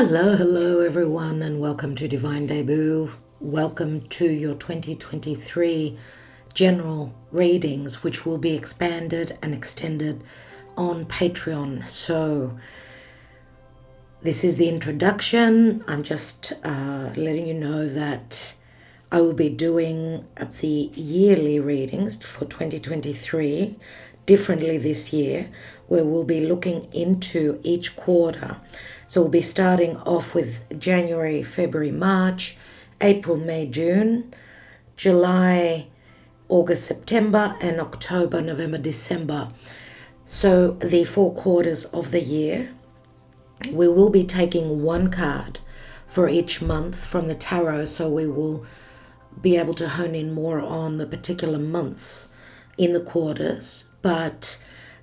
Hello everyone, and welcome to Divine Debut. Welcome to your 2023 general readings, which will be expanded and extended on Patreon. So this is the introduction. I'm just letting you know that I will be doing the yearly readings for 2023 differently this year, where we'll be looking into each quarter. So we'll be starting off with January, February, March, April, May, June, July, August, September, and October, November, December. So the 4 quarters of the year. We will be taking one card for each month from the tarot, so we will be able to hone in more on the particular months in the quarters. But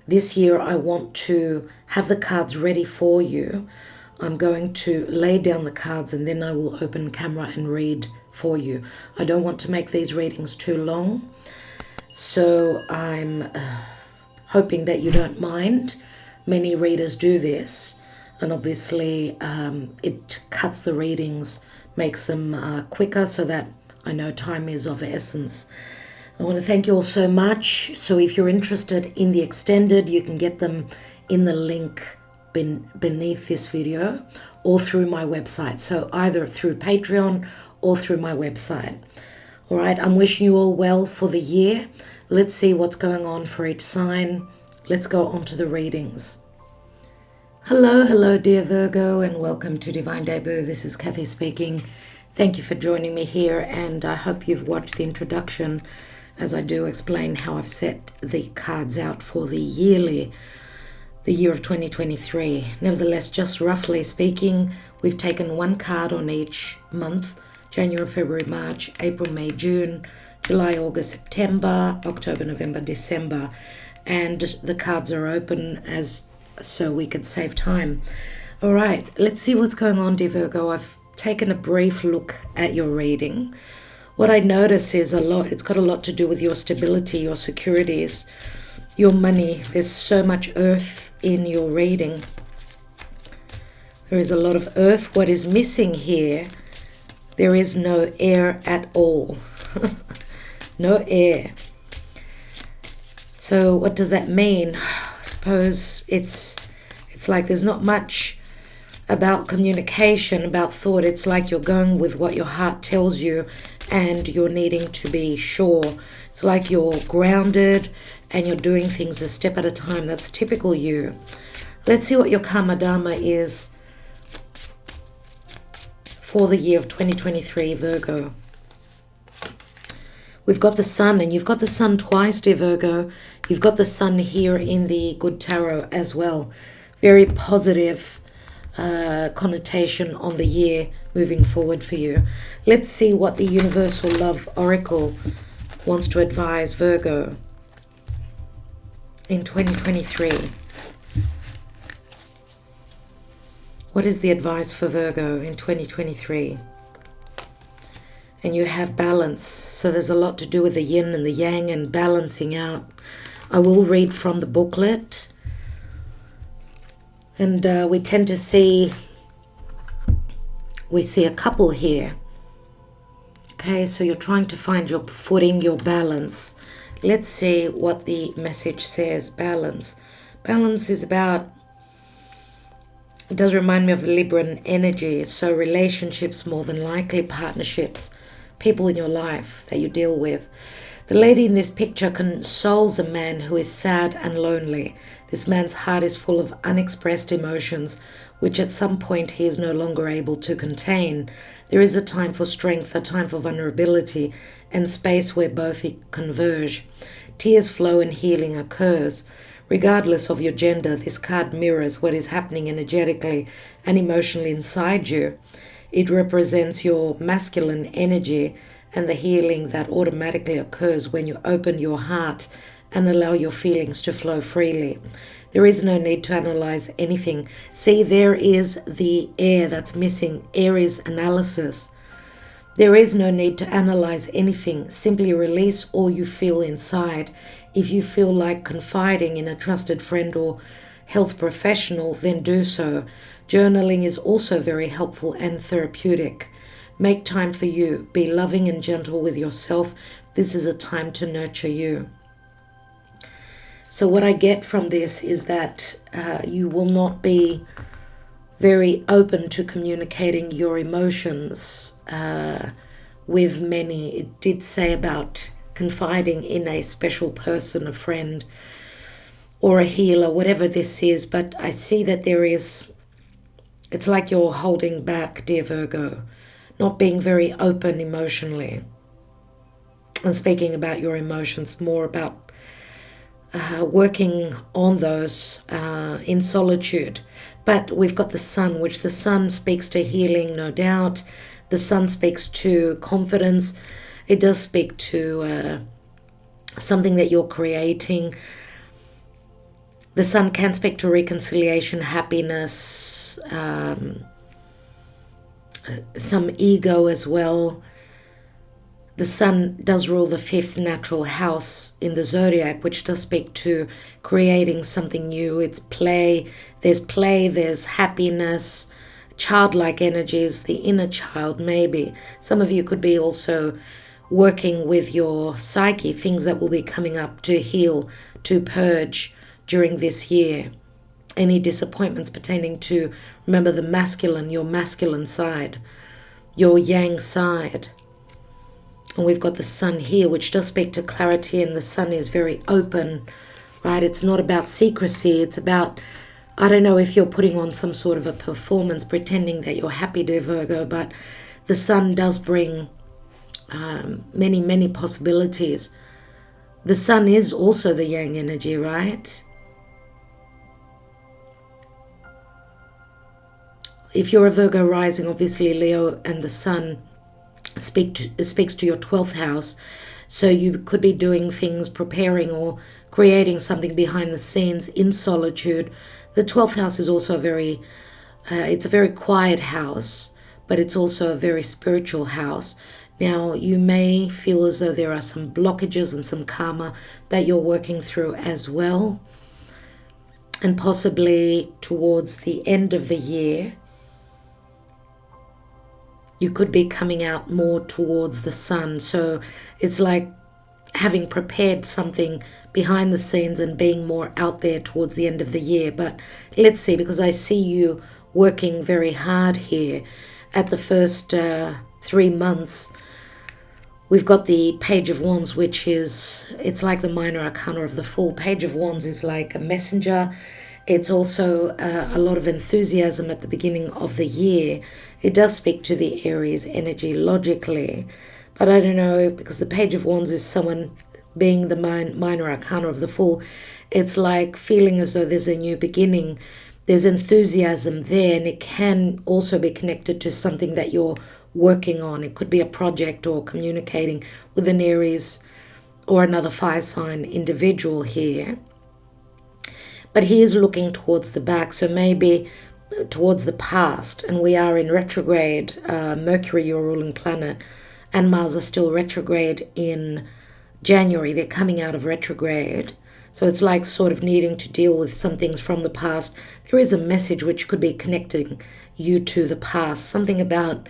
this year I want to have the cards ready for you. I'm going to lay down the cards and then I will open camera and read for you. I don't want to make these readings too long, so I'm hoping that you don't mind. Many readers do this, and obviously it cuts the readings, makes them quicker, so that I know time is of essence. I want to thank you all so much. So if you're interested in the extended, you can get them in the link beneath this video or through my website. So either through Patreon or through my website. All right, I'm wishing you all well for the year. Let's see what's going on for each sign. Let's go on to the readings. Hello, dear Virgo, and welcome to Divine Debut. This is Kathy speaking. Thank you for joining me here, and I hope you've watched the introduction as I do explain how I've set the cards out for the year of 2023. Nevertheless, just roughly speaking, we've taken one card on each month: January, February, March, April, May, June, July, August, September, October, November, December. And the cards are open so we could save time. All right, let's see what's going on, dear Virgo. I've taken a brief look at your reading. What I notice is it's got a lot to do with your stability, your securities, your money. There's so much earth in your reading. There is a lot of earth. What is missing here, there is no air at all. No air. So what does that mean? I suppose it's like there's not much about communication, about thought. It's like you're going with what your heart tells you and you're needing to be sure. It's like you're grounded and you're doing things a step at a time. That's typical you. Let's see what your karma dharma is for the year of 2023, Virgo. We've got the sun, and you've got the sun twice, dear Virgo. You've got the sun here in the Good Tarot as well. Very positive connotation on the year moving forward for you. Let's see what the Universal Love Oracle wants to advise Virgo in 2023. What is the advice for Virgo in 2023? And you have balance. So there's a lot to do with the yin and the yang and balancing out. I will read from the booklet. And we tend to see a couple here. Okay, so you're trying to find your footing, your balance. Let's see what the message says. Balance. Balance is about, it does remind me of Libran energy. So relationships, more than likely partnerships, people in your life that you deal with. The lady in this picture consoles a man who is sad and lonely. This man's heart is full of unexpressed emotions, which at some point he is no longer able to contain. There is a time for strength, a time for vulnerability, and space where both converge. Tears flow and healing occurs. Regardless of your gender, this card mirrors what is happening energetically and emotionally inside you. It represents your masculine energy and the healing that automatically occurs when you open your heart and allow your feelings to flow freely. There is no need to analyze anything. See, there is the air that's missing. Air is analysis. There is no need to analyze anything. Simply release all you feel inside. If you feel like confiding in a trusted friend or health professional, then do so. Journaling is also very helpful and therapeutic. Make time for you. Be loving and gentle with yourself. This is a time to nurture you. So what I get from this is that you will not be very open to communicating your emotions with many. It did say about confiding in a special person, a friend, or a healer, whatever this is. But I see that it's like you're holding back, dear Virgo, not being very open emotionally. And speaking about your emotions, more about working on those in solitude. But we've got the sun, which the sun speaks to healing, no doubt. The sun speaks to confidence. It does speak to something that you're creating. The sun can speak to reconciliation, happiness, some ego as well. The sun does rule the 5th natural house in the zodiac, which does speak to creating something new. It's play, there's happiness, childlike energies, the inner child maybe. Some of you could be also working with your psyche, things that will be coming up to heal, to purge during this year. Any disappointments pertaining to, remember, the masculine, your masculine side, your yang side. And we've got the sun here, which does speak to clarity, and the sun is very open, right? It's not about secrecy. It's about, I don't know if you're putting on some sort of a performance, pretending that you're happy, dear Virgo, but the sun does bring many, many possibilities. The sun is also the yang energy, right? If you're a Virgo rising, obviously Leo and the sun speaks to your 12th house. So you could be doing things, preparing or creating something behind the scenes in solitude. The 12th house is also it's a very quiet house, but it's also a very spiritual house. Now, you may feel as though there are some blockages and some karma that you're working through as well. And possibly towards the end of the year, you could be coming out more towards the sun. So it's like having prepared something behind the scenes and being more out there towards the end of the year. But let's see, because I see you working very hard here. At the first 3 months, we've got the Page of Wands, which it's like the minor arcana of the Fool. Page of Wands is like a messenger. It's also a lot of enthusiasm at the beginning of the year. It does speak to the Aries energy logically, but I don't know, because the Page of Wands is someone being the minor arcana of the Fool. It's like feeling as though there's a new beginning. There's enthusiasm there, and it can also be connected to something that you're working on. It could be a project or communicating with an Aries or another fire sign individual here. But he is looking towards the back, so maybe towards the past. And we are in retrograde. Mercury, your ruling planet, and Mars are still retrograde in January. They're coming out of retrograde. So it's like sort of needing to deal with some things from the past. There is a message which could be connecting you to the past, something about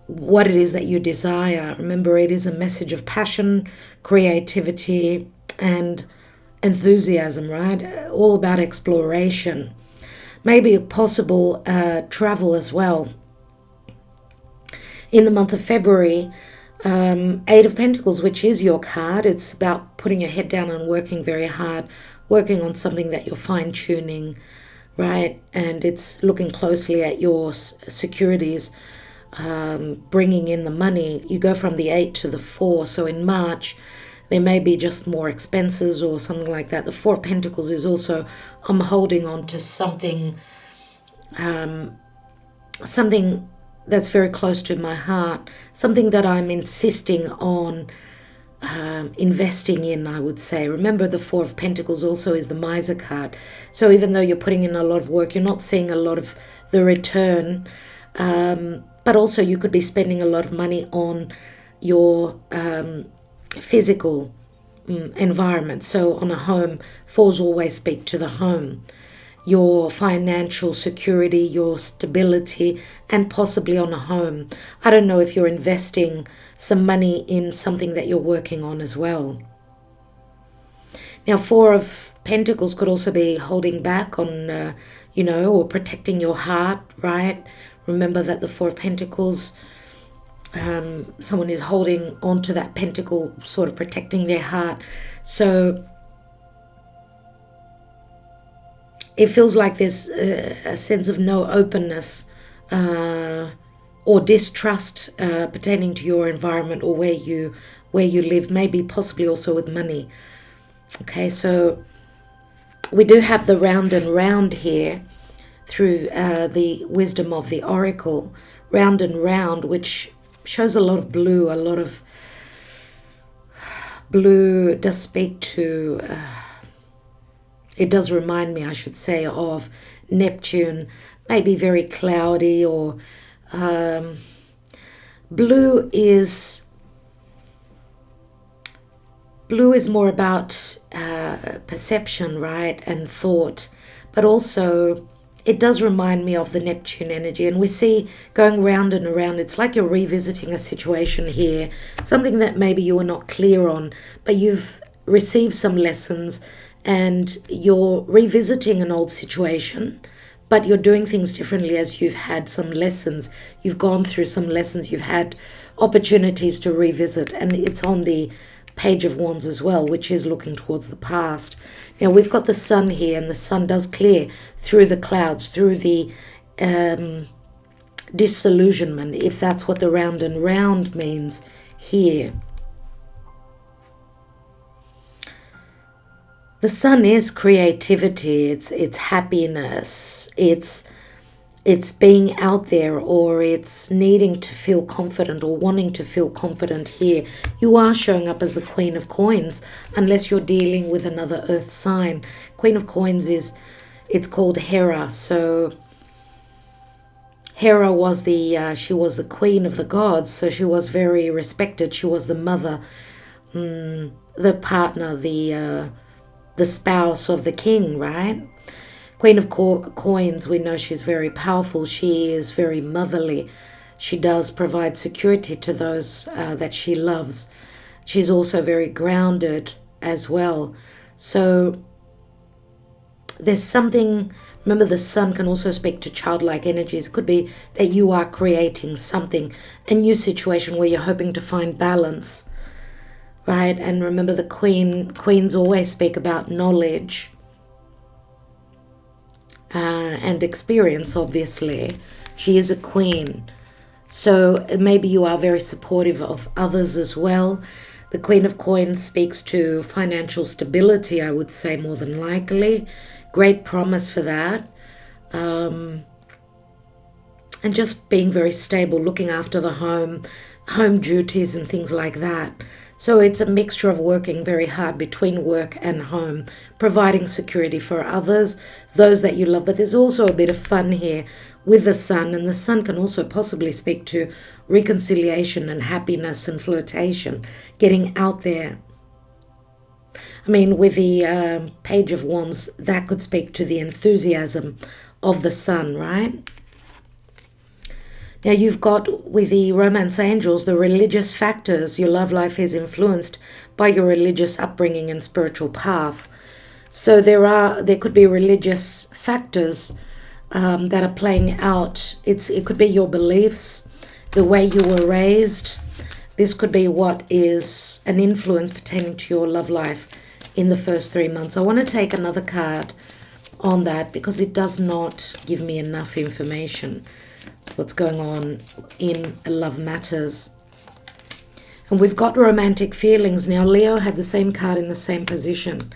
what it is that you desire. Remember, it is a message of passion, creativity, and enthusiasm, right? All about exploration. Maybe a possible travel as well. In the month of February, 8 of Pentacles, which is your card, it's about putting your head down and working very hard, working on something that you're fine-tuning, right? And it's looking closely at your securities, bringing in the money. You go from the 8 to the 4, so in March, there may be just more expenses or something like that. The 4 of Pentacles is also, I'm holding on to something, something that's very close to my heart, something that I'm insisting on investing in, I would say. Remember, the 4 of Pentacles also is the miser card. So even though you're putting in a lot of work, you're not seeing a lot of the return, but also you could be spending a lot of money on your physical environment. So on a home, 4s always speak to the home. your financial security, your stability, and possibly on a home. I don't know if you're investing some money in something that you're working on as well. Now, Four of Pentacles could also be holding back on, or protecting your heart, right? Remember that the Four of Pentacles, someone is holding on to that pentacle, sort of protecting their heart. So it feels like there's a sense of no openness or distrust pertaining to your environment or where you live, maybe possibly also with money. Okay, so we do have the round and round here through the wisdom of the oracle, round and round, which shows a lot of blue. A lot of blue does speak to, it does remind me, I should say, of Neptune, maybe very cloudy, or blue is more about perception, right, and thought, but also it does remind me of the Neptune energy. And we see going round and around, it's like you're revisiting a situation here, something that maybe you were not clear on, but you've received some lessons and you're revisiting an old situation, but you're doing things differently as you've had some lessons. You've gone through some lessons, you've had opportunities to revisit, and it's on the Page of Wands as well, which is looking towards the past. Now we've got the sun here, and the sun does clear through the clouds, through the disillusionment, if that's what the round and round means here. The sun is creativity, it's happiness, it's being out there, or it's needing to feel confident or wanting to feel confident here. You are showing up as the Queen of Coins, unless you're dealing with another earth sign. Queen of Coins it's called Hera. So Hera was she was the queen of the gods, so she was very respected. She was the mother, the partner, the spouse of the king, right? Queen of Coins, we know she's very powerful. She is very motherly. She does provide security to those that she loves. She's also very grounded as well. So there's something, remember the sun can also speak to childlike energies. It could be that you are creating something, a new situation where you're hoping to find balance, right? And remember the queens always speak about knowledge and experience, obviously. She is a queen. So maybe you are very supportive of others as well. The Queen of Coins speaks to financial stability, I would say, more than likely. Great promise for that. And just being very stable, looking after the home duties and things like that. So it's a mixture of working very hard between work and home, providing security for others, those that you love. But there's also a bit of fun here with the sun, and the sun can also possibly speak to reconciliation and happiness and flirtation, getting out there. I mean, with the Page of Wands, that could speak to the enthusiasm of the sun, right? Now you've got, with the romance angels, the religious factors. Your love life is influenced by your religious upbringing and spiritual path. So there could be religious factors that are playing out. It could be your beliefs, the way you were raised. This could be what is an influence pertaining to your love life in the first 3 months. I want to take another card on that because it does not give me enough information. What's going on in love matters. And we've got romantic feelings. Now Leo had the same card in the same position.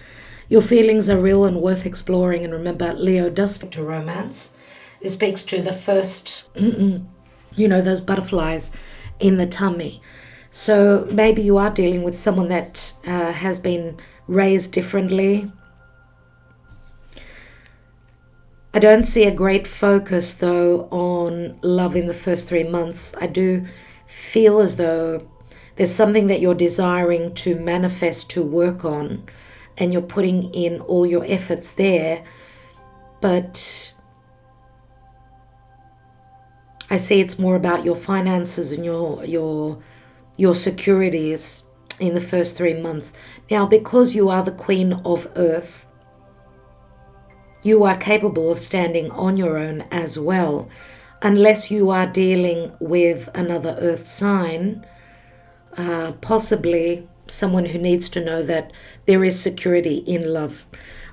Your feelings are real and worth exploring. And remember, Leo does speak to romance. It speaks to the first, those butterflies in the tummy. So maybe you are dealing with someone that has been raised differently. I don't see a great focus, though, on love in the first 3 months. I do feel as though there's something that you're desiring to manifest, to work on, and you're putting in all your efforts there. but I see it's more about your finances and your securities in the first 3 months. Now, because you are the Queen of Earth, you are capable of standing on your own as well, unless you are dealing with another Earth sign, possibly someone who needs to know that there is security in love.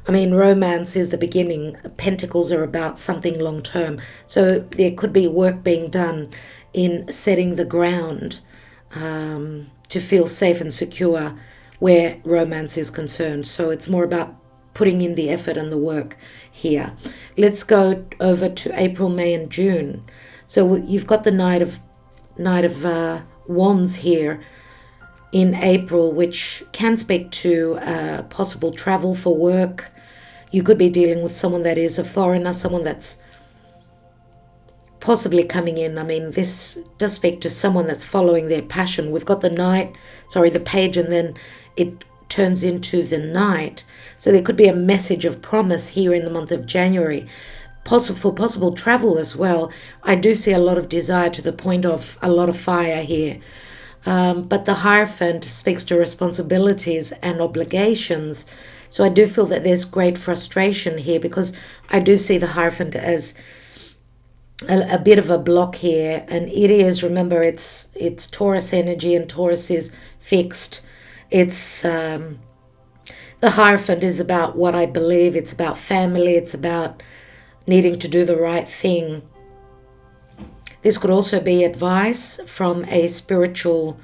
I mean, romance is the beginning. Pentacles are about something long term. So there could be work being done in setting the ground to feel safe and secure where romance is concerned. So it's more about putting in the effort and the work here. Let's go over to April, May, and June. So you've got the Knight of Wands here in April, which can speak to possible travel for work. You could be dealing with someone that is a foreigner, someone that's possibly coming in. I mean, this does speak to someone that's following their passion. We've got the page, and then it turns into the Knight. So there could be a message of promise here in the month of January. Possible travel as well. I do see a lot of desire to the point of a lot of fire here. But the Hierophant speaks to responsibilities and obligations. So I do feel that there's great frustration here, because I do see the Hierophant as a bit of a block here. And it is, remember, it's Taurus energy, and Taurus is fixed. It's the Hierophant is about what I believe. It's about family. It's about needing to do the right thing. This could also be advice from a spiritual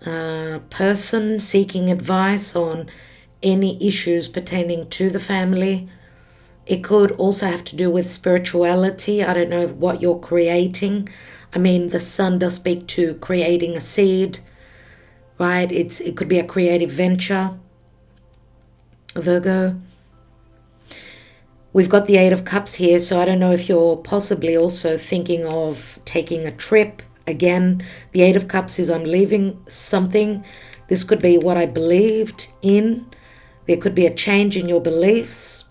person seeking advice on any issues pertaining to the family. It could also have to do with spirituality. I don't know what you're creating. I mean, the Sun does speak to creating a seed, right? It could be a creative venture, Virgo. We've got the Eight of Cups here, so I don't know if you're possibly also thinking of taking a trip. Again, the Eight of Cups is I'm leaving something. This could be what I believed in. There could be a change in your beliefs.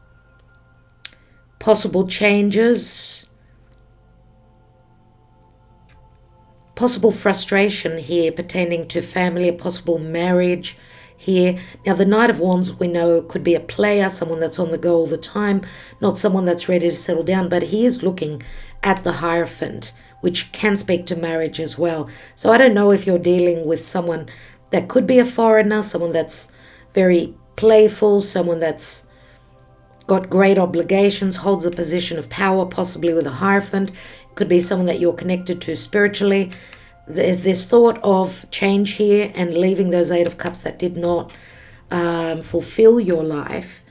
Possible changes. Possible frustration here pertaining to family, a possible marriage here. Now, the Knight of Wands, we know, could be a player, someone that's on the go all the time, not someone that's ready to settle down, but he is looking at the Hierophant, which can speak to marriage as well. So I don't know if you're dealing with someone that could be a foreigner, someone that's very playful, someone that's got great obligations, holds a position of power, possibly with a Hierophant. It could be someone that you're connected to spiritually. There's this thought of change here and leaving those Eight of Cups that did not fulfill your life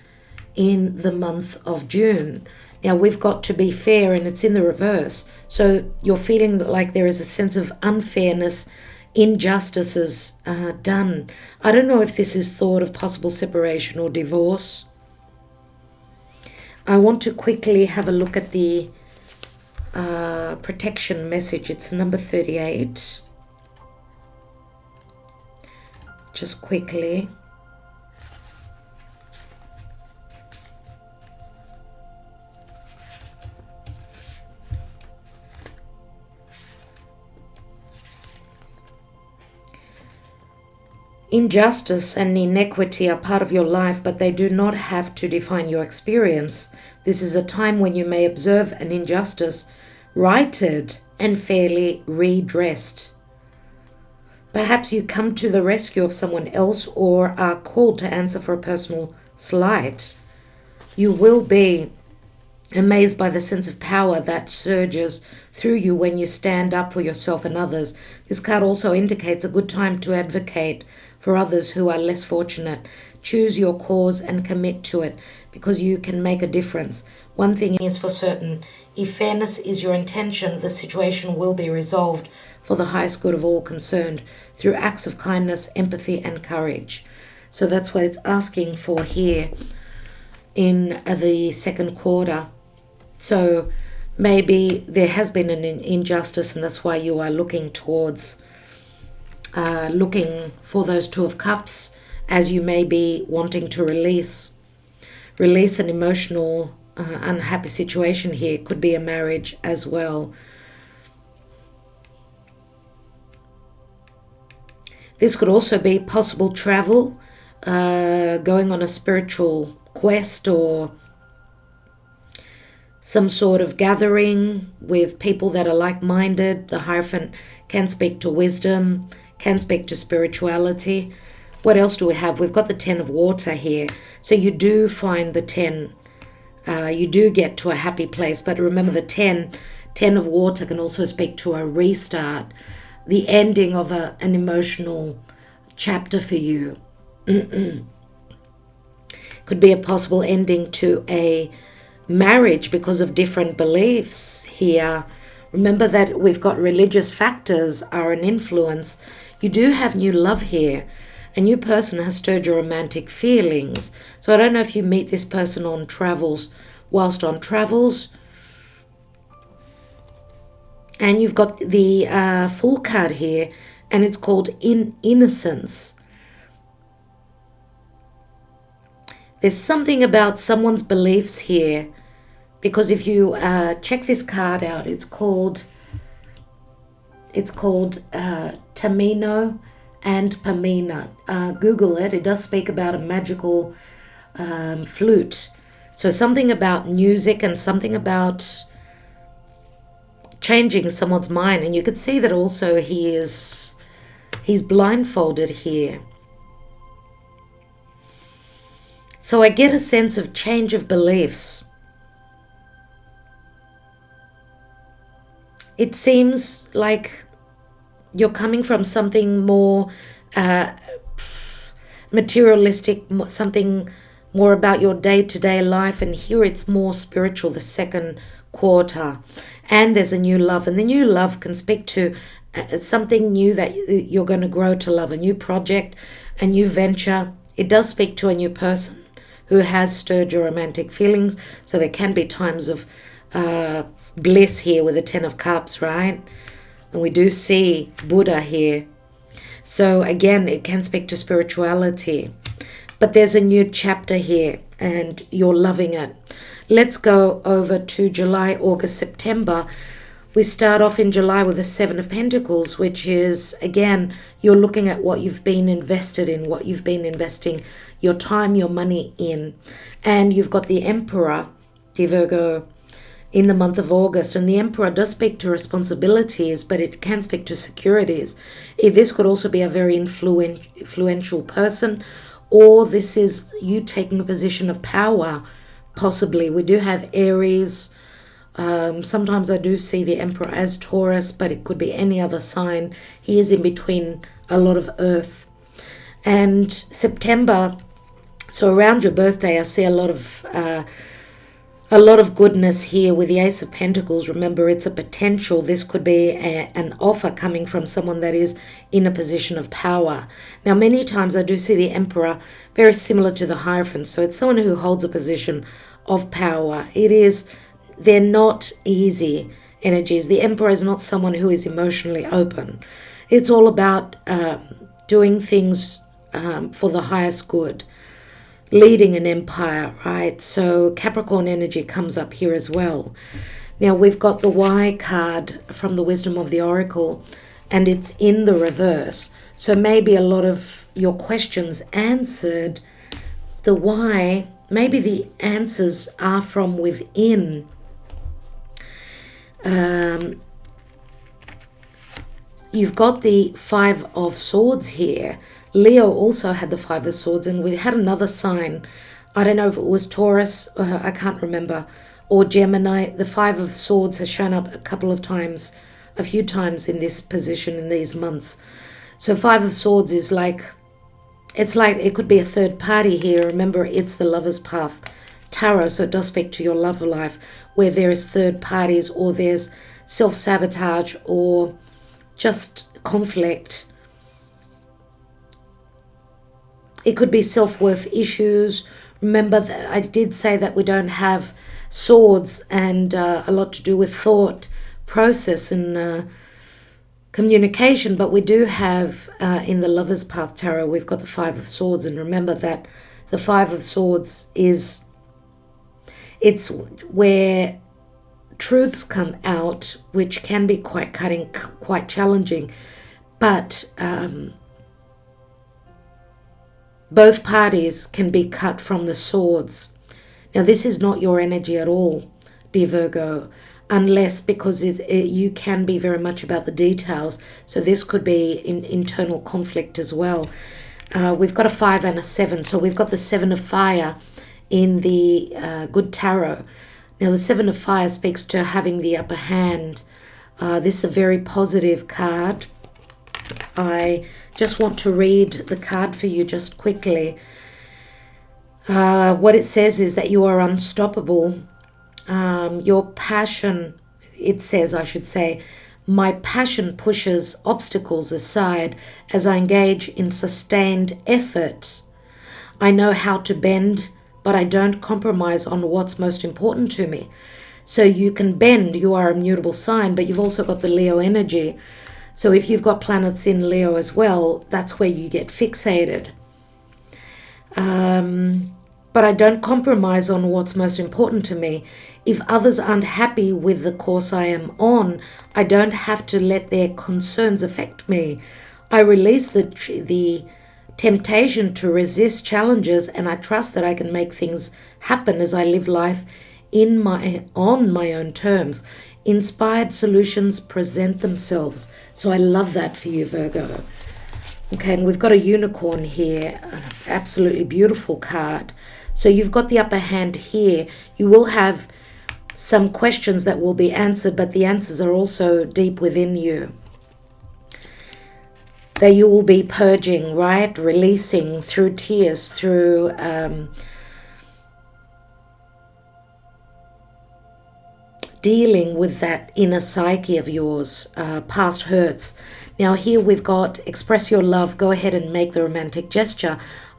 in the month of June. Now, we've got to be fair, and it's in the reverse. So you're feeling like there is a sense of unfairness, injustices done. I don't know if this is thought of possible separation or divorce. I want to quickly have a look at the protection message. It's number 38. Just quickly. Injustice and inequity are part of your life, but they do not have to define your experience. This is a time when you may observe an injustice righted and fairly redressed. Perhaps you come to the rescue of someone else or are called to answer for a personal slight. You will be amazed by the sense of power that surges through you when you stand up for yourself and others. This card also indicates a good time to advocate for others who are less fortunate. Choose your cause and commit to it, because you can make a difference. One thing is for certain, if fairness is your intention, the situation will be resolved for the highest good of all concerned through acts of kindness, empathy, and courage. So that's what it's asking for here in the second quarter. So maybe there has been an injustice, and that's why you are looking towards looking for those Two of Cups, as you may be wanting to release an emotional unhappy situation here. It could be a marriage as well. This could also be possible travel, going on a spiritual quest or some sort of gathering with people that are like-minded. The Hierophant can speak to wisdom, can speak to spirituality. What else do we have? We've got the 10 of water here. So you do find the 10. You do get to a happy place. But remember, the 10 of water can also speak to a restart, the ending of an emotional chapter for you. Could be a possible ending to a marriage because of different beliefs here. Remember that we've got religious factors are an influence. You do have new love here. A new person has stirred your romantic feelings. So I don't know if you meet this person on travels, whilst on travels. And you've got the Fool card here, and it's called innocence. There's something about someone's beliefs here, because if you check this card out, it's called Tamino and Pamina. Google it. It does speak about a magical flute. So something about music and something about changing someone's mind. And you could see that also he's blindfolded here. So I get a sense of change of beliefs. It seems like you're coming from something more materialistic, something more about your day-to-day life, and here it's more spiritual, the second quarter. And there's a new love, and the new love can speak to something new that you're going to grow to love, a new project, a new venture. It does speak to a new person who has stirred your romantic feelings, so there can be times of bliss here with the 10 of Cups, right? And we do see Buddha here. So again, it can speak to spirituality. But there's a new chapter here and you're loving it. Let's go over to July, August, September. We start off in July with the 7 of Pentacles, which is, again, you're looking at what you've been invested in, what you've been investing your time, your money in. And you've got the Emperor, the Virgo, in the month of August. And the Emperor does speak to responsibilities, but it can speak to securities. This could also be a very influential person, or this is you taking a position of power, possibly. We do have Aries. Sometimes I do see the Emperor as Taurus, but it could be any other sign. He is in between a lot of earth. And September, so around your birthday, I see a lot of goodness here with the Ace of Pentacles. Remember, it's a potential. This could be an offer coming from someone that is in a position of power. Now, many times I do see the Emperor very similar to the Hierophant. So it's someone who holds a position of power. They're not easy energies. The Emperor is not someone who is emotionally open. It's all about doing things for the highest good. Leading an empire, right? So Capricorn energy comes up here as well. Now we've got the Y card from the Wisdom of the Oracle, and it's in the reverse. So maybe a lot of your questions answered. The Y, maybe the answers are from within. You've got the 5 of Swords here. Leo also had the 5 of Swords, and we had another sign. I don't know if it was Taurus, I can't remember, or Gemini. The 5 of Swords has shown up a few times in this position in these months. So 5 of Swords is it could be a third party here. Remember, it's the Lover's Path Tarot, so it does speak to your love life, where there is third parties, or there's self-sabotage, or just conflict. It could be self-worth issues. Remember that I did say that we don't have swords, and a lot to do with thought process and communication, but we do have in the Lover's Path Tarot, we've got the 5 of Swords. And remember that the 5 of Swords is It's where truths come out, which can be quite cutting, quite challenging, but both parties can be cut from the swords. Now, this is not your energy at all, dear Virgo, unless because you can be very much about the details. So this could be internal conflict as well. We've got a 5 and a 7. So we've got the 7 of fire in the good tarot. Now, the 7 of fire speaks to having the upper hand. This is a very positive card. I just want to read the card for you just quickly. What it says is that you are unstoppable. Your passion, it says, I should say, my passion pushes obstacles aside as I engage in sustained effort. I know how to bend, but I don't compromise on what's most important to me. So you can bend, you are a mutable sign, but you've also got the Leo energy. So if you've got planets in Leo as well, that's where you get fixated. But I don't compromise on what's most important to me. If others aren't happy with the course I am on, I don't have to let their concerns affect me. I release the temptation to resist challenges, and I trust that I can make things happen as I live life on my own terms. Inspired solutions present themselves. So I love that for you, Virgo. Okay, and we've got a unicorn here, an absolutely beautiful card. So you've got the upper hand here. You will have some questions that will be answered, but the answers are also deep within you. That you will be purging, right? Releasing through tears, through dealing with that inner psyche of yours, past hurts. Now here we've got express your love, go ahead and make the romantic gesture.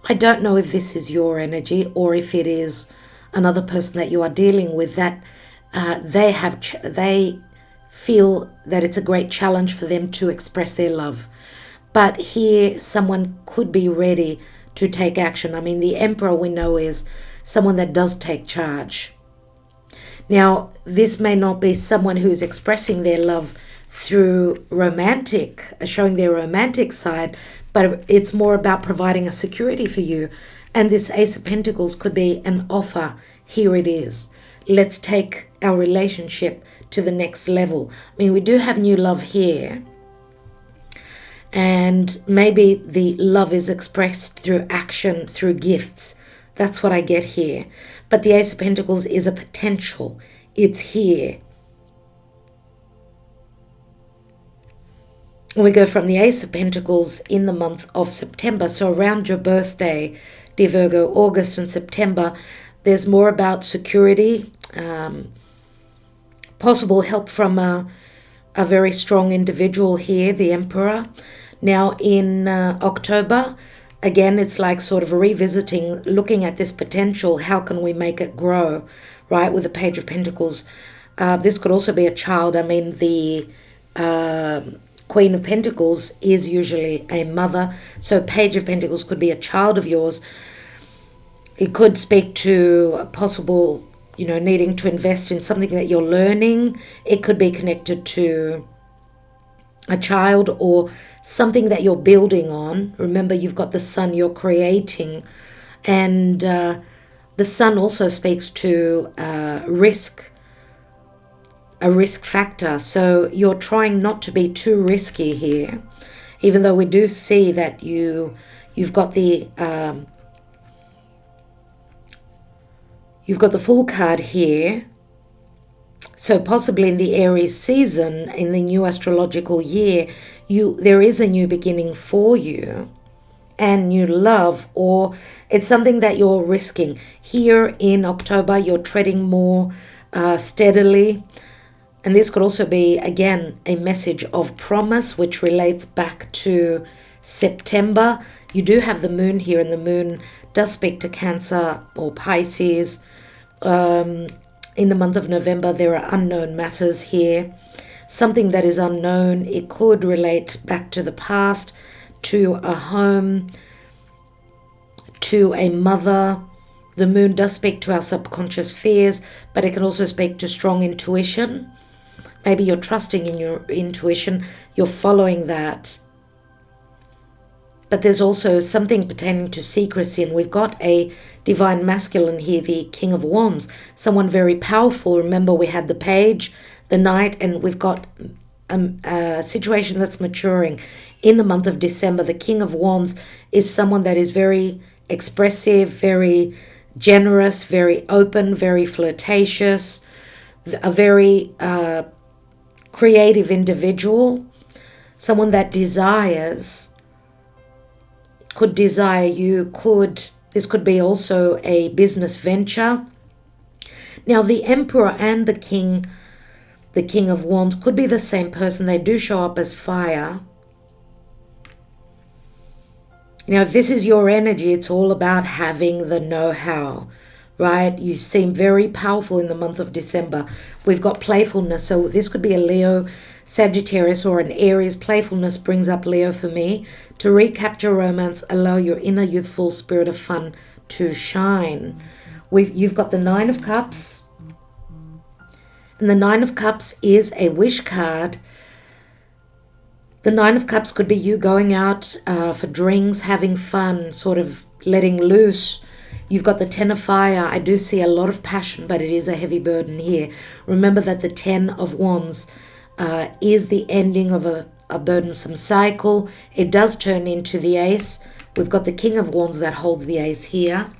I don't know if this is your energy or if it is another person that you are dealing with, that they feel that it's a great challenge for them to express their love. But here someone could be ready to take action. I mean, the Emperor we know is someone that does take charge. Now, this may not be someone who's expressing their love through showing their romantic side, but it's more about providing a security for you. And this Ace of Pentacles could be an offer. Here it is. Let's take our relationship to the next level. I mean, we do have new love here. And maybe the love is expressed through action, through gifts. That's what I get here. But the Ace of Pentacles is a potential. It's here. We go from the Ace of Pentacles in the month of September. So around your birthday, dear Virgo, August and September, there's more about security, possible help from a very strong individual here, the Emperor. Now in October, again, it's like sort of revisiting, looking at this potential. How can we make it grow, right? With the Page of Pentacles. This could also be a child. I mean, the Queen of Pentacles is usually a mother. So Page of Pentacles could be a child of yours. It could speak to a possible, needing to invest in something that you're learning. It could be connected to a child or something that you're building on. Remember, you've got the sun, you're creating. And the sun also speaks to risk, a risk factor. So you're trying not to be too risky here, even though we do see that you've got the Fool card here. So possibly in the Aries season, in the new astrological year, there is a new beginning for you and new love, or it's something that you're risking. Here in October, you're treading more steadily. And this could also be, again, a message of promise, which relates back to September. You do have the moon here, and the moon does speak to Cancer or Pisces. In the month of November, there are unknown matters here. Something that is unknown, it could relate back to the past, to a home, to a mother, The moon does speak to our subconscious fears, but it can also speak to strong intuition. Maybe you're trusting in your intuition, you're following that. But there's also something pertaining to secrecy, and we've got a divine masculine here, the King of Wands, someone very powerful. Remember, we had the Page, the Knight, and we've got a situation that's maturing in the month of December. The King of Wands is someone that is very expressive, very generous, very open, very flirtatious, a very creative individual, someone that could desire you, this could be also a business venture. Now, the Emperor and the King of Wands could be the same person. They do show up as fire. Now, if this is your energy, it's all about having the know-how, right? You seem very powerful in the month of December. We've got playfulness. So this could be a Leo, Sagittarius, or an Aries. Playfulness brings up Leo for me. To recapture romance, allow your inner youthful spirit of fun to shine. You've got the Nine of Cups. And the Nine of Cups is a wish card. The Nine of Cups could be you going out for drinks, having fun, sort of letting loose. You've got the Ten of Fire. I do see a lot of passion, but it is a heavy burden here. Remember that the Ten of Wands is the ending of a burdensome cycle. It does turn into the Ace. We've got the King of Wands that holds the Ace here.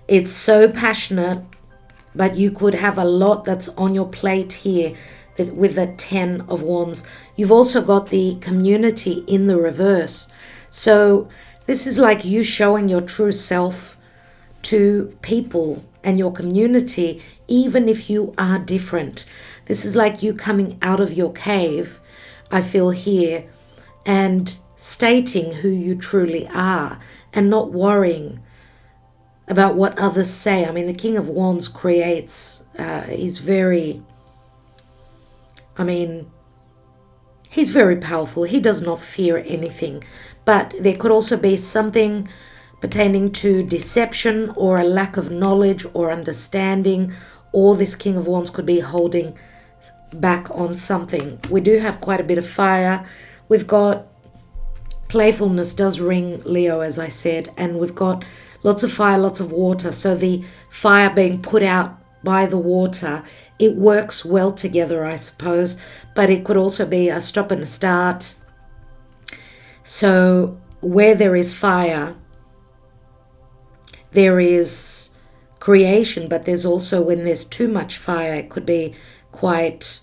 It's so passionate, but you could have a lot that's on your plate here with the Ten of Wands. You've also got the community in the reverse. So this is like you showing your true self to people and your community, even if you are different. This is like you coming out of your cave, I feel here, and stating who you truly are and not worrying about what others say. I mean, the King of Wands creates, he's very powerful. He does not fear anything. But there could also be something pertaining to deception or a lack of knowledge or understanding, or this King of Wands could be holding back on something. We do have quite a bit of fire. We've got playfulness does ring Leo, as I said, and we've got lots of fire, lots of water. So the fire being put out by the water, it works well together, I suppose, but it could also be a stop and a start. So where there is fire, there is creation, but there's also, when there's too much fire, it could be quite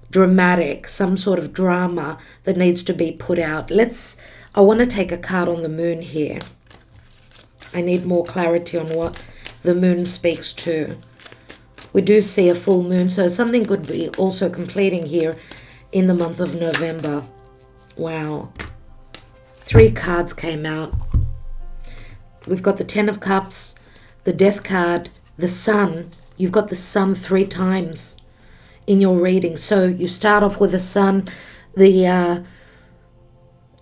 dramatic, some sort of drama that needs to be put out. I want to take a card on the moon here. I need more clarity on what the moon speaks to. We do see a full moon, so something could be also completing here in the month of November. Wow. 3 cards came out. We've got the Ten of Cups, the Death card, the Sun. You've got the Sun 3 times in your reading. So you start off with the Sun.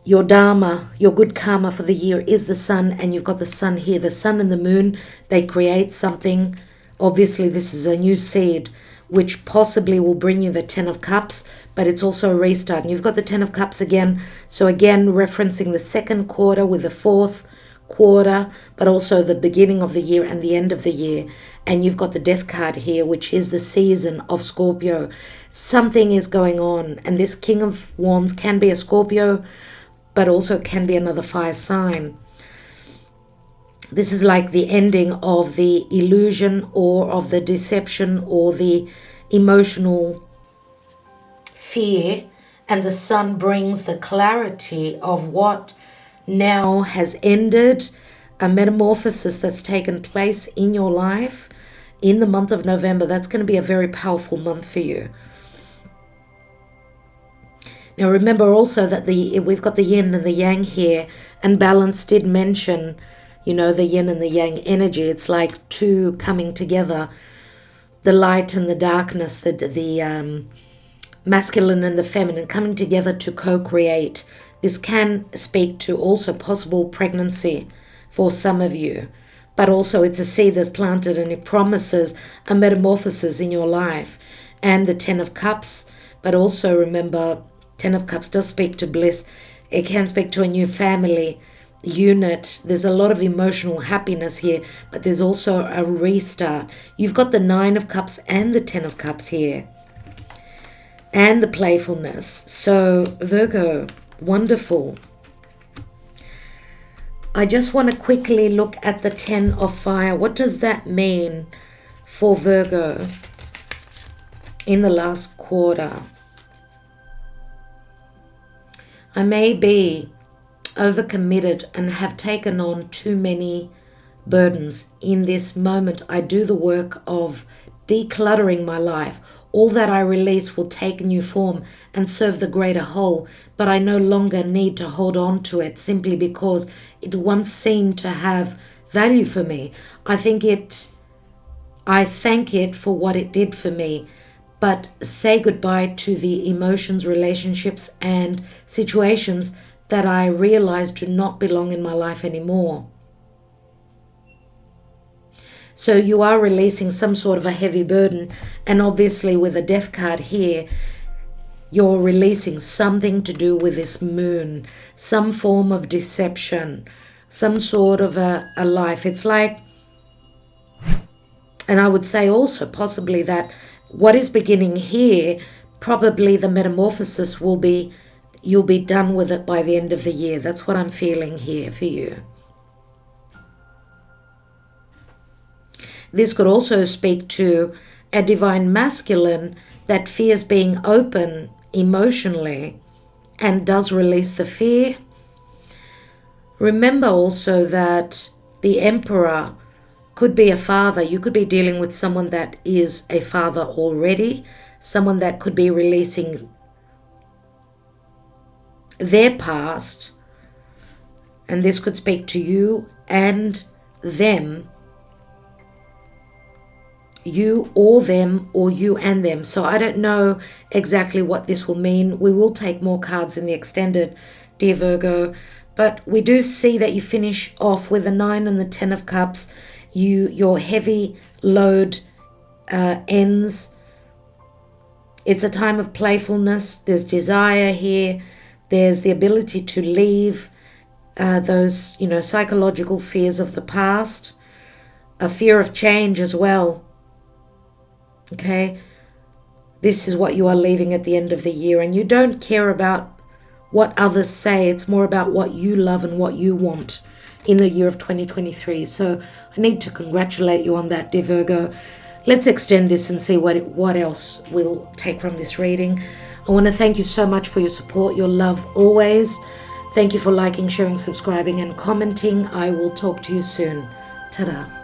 Your Dharma, your good karma for the year is the Sun, and you've got the Sun here. The Sun and the Moon, they create something. Obviously, this is a new seed, which possibly will bring you the Ten of Cups, but it's also a restart. And you've got the Ten of Cups again. So again, referencing the second quarter with the fourth quarter, but also the beginning of the year and the end of the year. And you've got the Death card here, which is the season of Scorpio. Something is going on, and this King of Wands can be a Scorpio, but also can be another fire sign. This is like the ending of the illusion or of the deception or the emotional fear, and the Sun brings the clarity of what now has ended, a metamorphosis that's taken place in your life in the month of November. That's going to be a very powerful month for you. Now remember also that we've got the yin and the yang here, and balance did mention, the yin and the yang energy. It's like two coming together, the light and the darkness, the masculine and the feminine coming together to co-create. This can speak to also possible pregnancy for some of you. but also it's a seed that's planted and it promises a metamorphosis in your life. And the 10 of Cups, but also remember, 10 of Cups does speak to bliss. It can speak to a new family unit. There's a lot of emotional happiness here, but there's also a restart. You've got the 9 of Cups and the 10 of Cups here, and the playfulness. So Virgo, wonderful. I just want to quickly look at the 10 of Fire. What does that mean for Virgo in the last quarter? I may be overcommitted and have taken on too many burdens. In this moment, I do the work of decluttering my life. All that I release will take new form and serve the greater whole, but I no longer need to hold on to it simply because it once seemed to have value for me. I thank it for what it did for me, but say goodbye to the emotions, relationships, and situations that I realize do not belong in my life anymore. So you are releasing some sort of a heavy burden, and obviously with the Death card here, you're releasing something to do with this moon, some form of deception, some sort of a life. It's like, and I would say also possibly that what is beginning here, probably the metamorphosis will be, you'll be done with it by the end of the year. That's what I'm feeling here for you. This could also speak to a divine masculine that fears being open emotionally and does release the fear. Remember also that the Emperor could be a father. You could be dealing with someone that is a father already, someone that could be releasing their past, and this could speak to you and them, you or them, or you and them. So I don't know exactly what this will mean. We will take more cards in the extended, dear Virgo, but we do see that you finish off with the 9 and the 10 of Cups. Your heavy load ends. It's a time of playfulness. There's desire here. There's the ability to leave those, psychological fears of the past, a fear of change as well. Okay, this is what you are leaving at the end of the year, and you don't care about what others say. It's more about what you love and what you want in the year of 2023. So I need to congratulate you on that, dear Virgo. Let's extend this and see what else we'll take from this reading. I want to thank you so much for your support, your love always. Thank you for liking, sharing, subscribing, and commenting. I will talk to you soon. Ta-da.